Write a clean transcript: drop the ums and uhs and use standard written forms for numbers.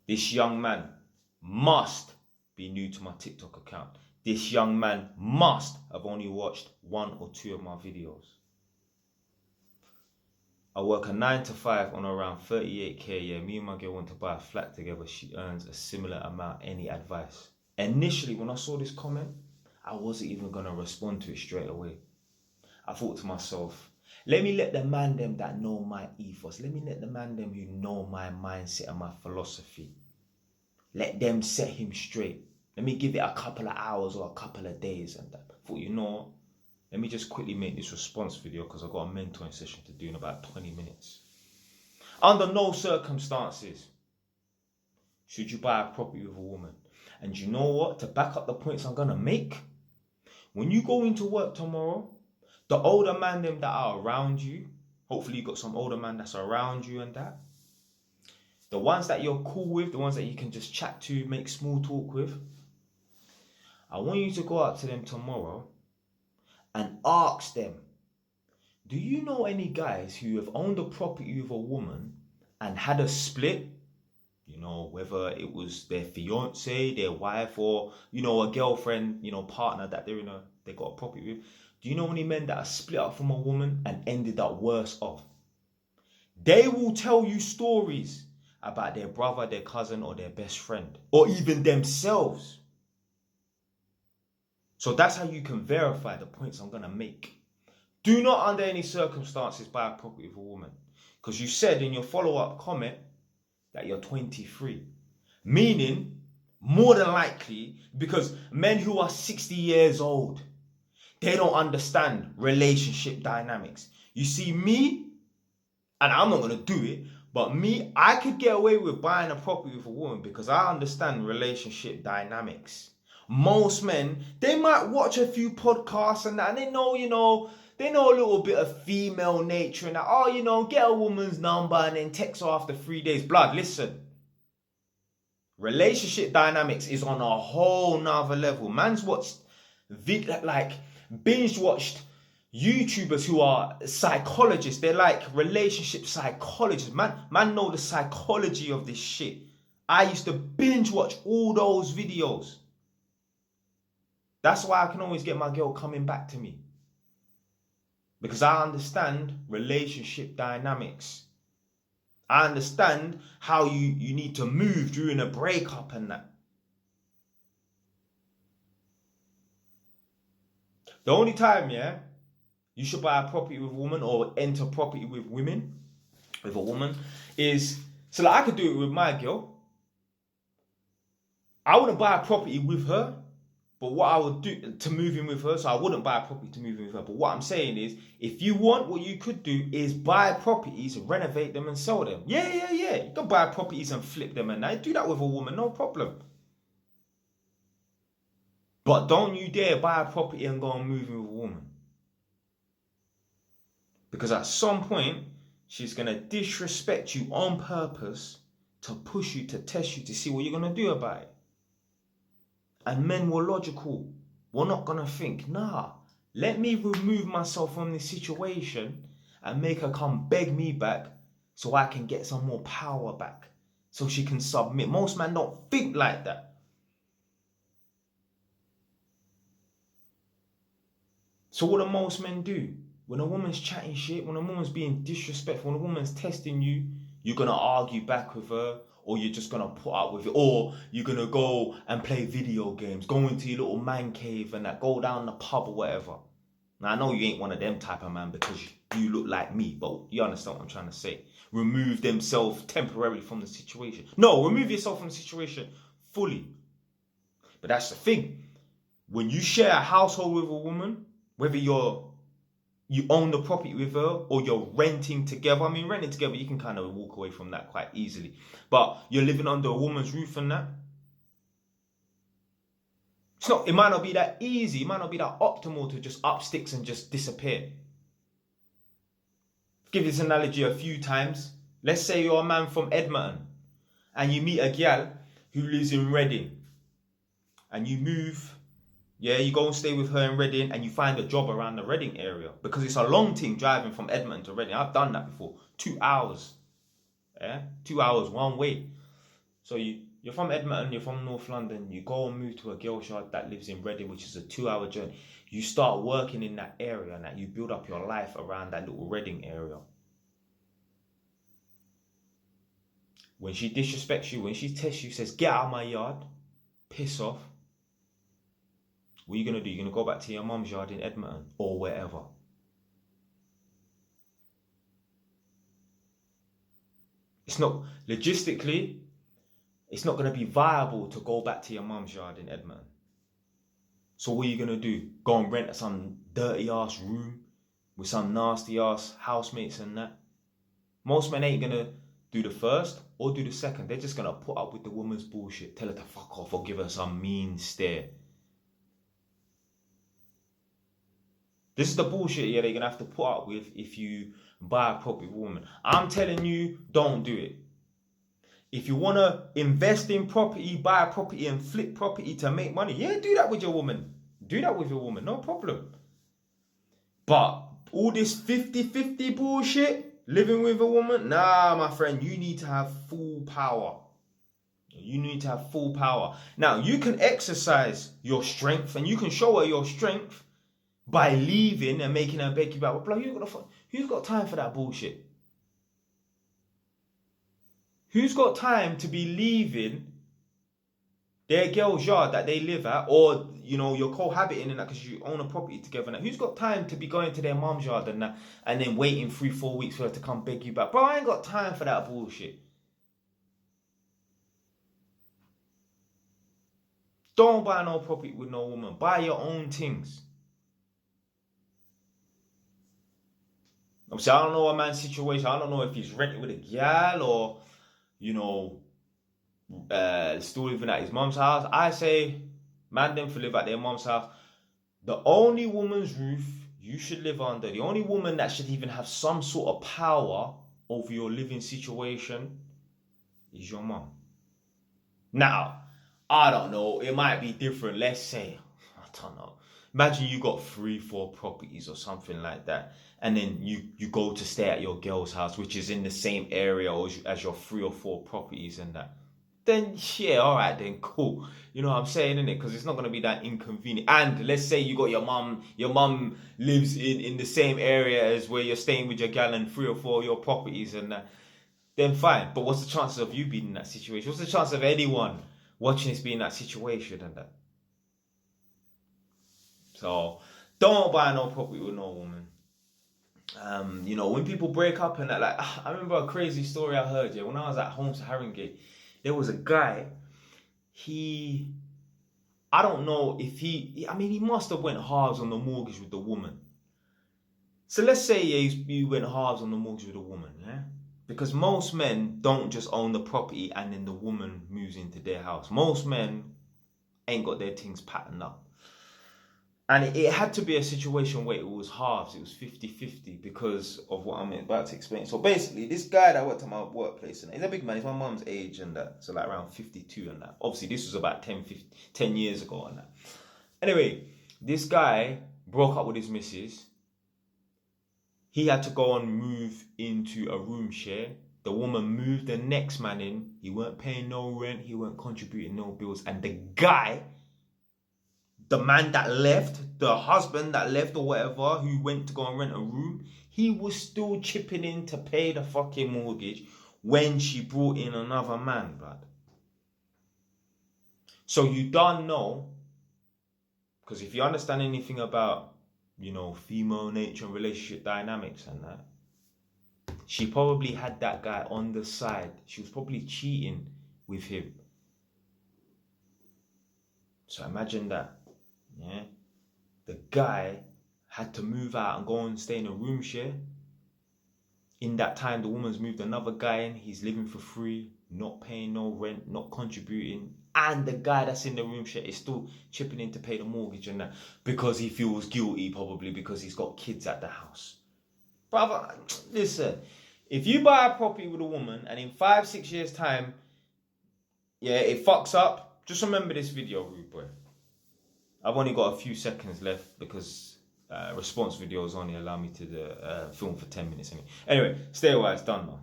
This young man must be new to my TikTok account. This young man must have only watched 1 or 2 of my videos. I work a 9 to 5 on around 38k. Yeah, me and my girl want to buy a flat together. She earns a similar amount. Any advice? Initially, when I saw this comment, I wasn't even going to respond to it straight away. I thought to myself, let me let the man them that know my ethos. Let me let the man them who know my mindset and my philosophy. Let them set him straight. Let me give it a couple of hours or a couple of days. And I thought, you know what? Let me just quickly make this response video because I've got a mentoring session to do in about 20 minutes. Under no circumstances should you buy a property with a woman. And you know what? To back up the points I'm going to make, when you go into work tomorrow, the older man them that are around you, hopefully you got some older man that's around you and that, the ones that you're cool with, the ones that you can just chat to, make small talk with, I want you to go out to them tomorrow and ask them, do you know any guys who have owned a property with a woman and had a split? You know, whether it was their fiance, their wife, or, you know, a girlfriend, you know, partner that they got a property with. Do you know any men that are split up from a woman and ended up worse off? They will tell you stories about their brother, their cousin, or their best friend, or even themselves. So that's how you can verify the points I'm going to make. Do not under any circumstances buy a property with a woman. Because you said in your follow-up comment that you're 23. Meaning, more than likely, because men who are 60 years old, they don't understand relationship dynamics. You see, me, and I'm not going to do it, but me, I could get away with buying a property with a woman because I understand relationship dynamics. Most men, they might watch a few podcasts and that, and they know, you know, they know a little bit of female nature and that, oh, you know, get a woman's number and then text her after 3 days. Blood, listen. Relationship dynamics is on a whole nother level. Man's watched, binge watched YouTubers who are psychologists. They're like relationship psychologists. Man know the psychology of this shit. I used to binge watch all those videos. That's why I can always get my girl coming back to me. Because I understand relationship dynamics. I understand how you need to move during a breakup and that. The only time, you should buy a property with a woman or enter property with a woman, is so that I could do it with my girl. I wouldn't buy a property with her, but what I would do to move in with her, so I wouldn't buy a property to move in with her. But what I'm saying is, if you want, what you could do is buy properties, renovate them and sell them. Yeah. You can buy properties and flip them and that. Do that with a woman, no problem. But don't you dare buy a property and go and move in with a woman. Because at some point, she's going to disrespect you on purpose to push you, to test you, to see what you're going to do about it. And men were logical. We're not going to think, nah, let me remove myself from this situation and make her come beg me back so I can get some more power back. So she can submit. Most men don't think like that. So what do most men do? When a woman's chatting shit, when a woman's being disrespectful, when a woman's testing you, you're going to argue back with her, or you're just going to put up with it, or you're going to go and play video games, go into your little man cave and that, go down the pub or whatever. Now, I know you ain't one of them type of man because you look like me, but you understand what I'm trying to say. Remove themselves temporarily from the situation. No, remove yourself from the situation fully. But that's the thing. When you share a household with a woman, whether you own the property with her or you're renting together. I mean, renting together, you can kind of walk away from that quite easily. But you're living under a woman's roof and that. It might not be that easy. It might not be that optimal to just up sticks and just disappear. Give this analogy a few times. Let's say you're a man from Edmonton and you meet a gal who lives in Reading and you move. Yeah, you go and stay with her in Reading and you find a job around the Reading area because it's a long thing driving from Edmonton to Reading. I've done that before. 2 hours. 2 hours one way. So you're from Edmonton, you're from North London, you go and move to a girl's yard that lives in Reading, which is a 2 hour journey. You start working in that area and that you build up your life around that little Reading area. When she disrespects you, when she tests you, says, get out of my yard, piss off, what are you going to do? You're going to go back to your mum's yard in Edmonton or wherever. It's not, logistically, it's not going to be viable to go back to your mum's yard in Edmonton. So what are you going to do? Go and rent some dirty ass room with some nasty ass housemates and that? Most men ain't going to do the first or do the second. They're just going to put up with the woman's bullshit. Tell her to fuck off or give her some mean stare. This is the bullshit, yeah, they're going to have to put up with if you buy a property with a woman. I'm telling you, don't do it. If you want to invest in property, buy a property and flip property to make money, yeah, do that with your woman. Do that with your woman, no problem. But all this 50-50 bullshit, living with a woman, nah, my friend, you need to have full power. You need to have full power. Now, you can exercise your strength and you can show her your strength by leaving and making her beg you back. But who's got time for that bullshit? Who's got time to be leaving their girl's yard that they live at, or you're cohabiting in that because you own a property together? Now, who's got time to be going to their mum's yard and that, and then waiting 3-4 weeks for her to come beg you back? Bro, I ain't got time for that bullshit. Don't buy no property with no woman. Buy your own things. Obviously, I don't know a man's situation. I don't know if he's renting with a gal or, still living at his mum's house. I say, man, them for live at their mum's house. The only woman's roof you should live under, the only woman that should even have some sort of power over your living situation is your mum. Now, I don't know. It might be different. Let's say, I don't know. Imagine you got 3-4 properties or something like that. And then you go to stay at your girl's house, which is in the same area as your 3 or 4 properties and that. Then, yeah, all right, then, cool. You know what I'm saying, innit? Because it's not going to be that inconvenient. And let's say you got your mum lives in the same area as where you're staying with your gal and 3 or 4 of your properties and that. Then fine. But what's the chances of you being in that situation? What's the chance of anyone watching this being in that situation and that? So, don't buy no property with no woman. When people break up and that, like, I remember a crazy story I heard, when I was at Holmes Haringey, there was a guy, I don't know if he must have went halves on the mortgage with the woman. So let's say he went halves on the mortgage with a woman, yeah? Because most men don't just own the property and then the woman moves into their house. Most men ain't got their things patterned up. And it had to be a situation where it was halves, it was 50-50 because of what I'm about to explain. So basically, this guy that worked at my workplace, and he's a big man, he's my mum's age and that, so like around 52 and that. Obviously, this was about 10 years ago and that. Anyway, this guy broke up with his missus. He had to go and move into a room share. The woman moved the next man in. He weren't paying no rent, he weren't contributing no bills. And the guy, the man that left, the husband that left or whatever, who went to go and rent a room, he was still chipping in to pay the fucking mortgage when she brought in another man, blood. So you don't know, because if you understand anything about, female nature and relationship dynamics and that, she probably had that guy on the side. She was probably cheating with him. So imagine that. Yeah, the guy had to move out and go and stay in a room share. In that time, the woman's moved another guy in. He's living for free, not paying no rent, not contributing. And the guy that's in the room share is still chipping in to pay the mortgage and that because he feels guilty, probably because he's got kids at the house. Brother, listen, if you buy a property with a woman and in 5-6 years' time, it fucks up, just remember this video, rude boy. I've only got a few seconds left because response videos only allow me to film for 10 minutes. Anyway, stay a while, it's done now.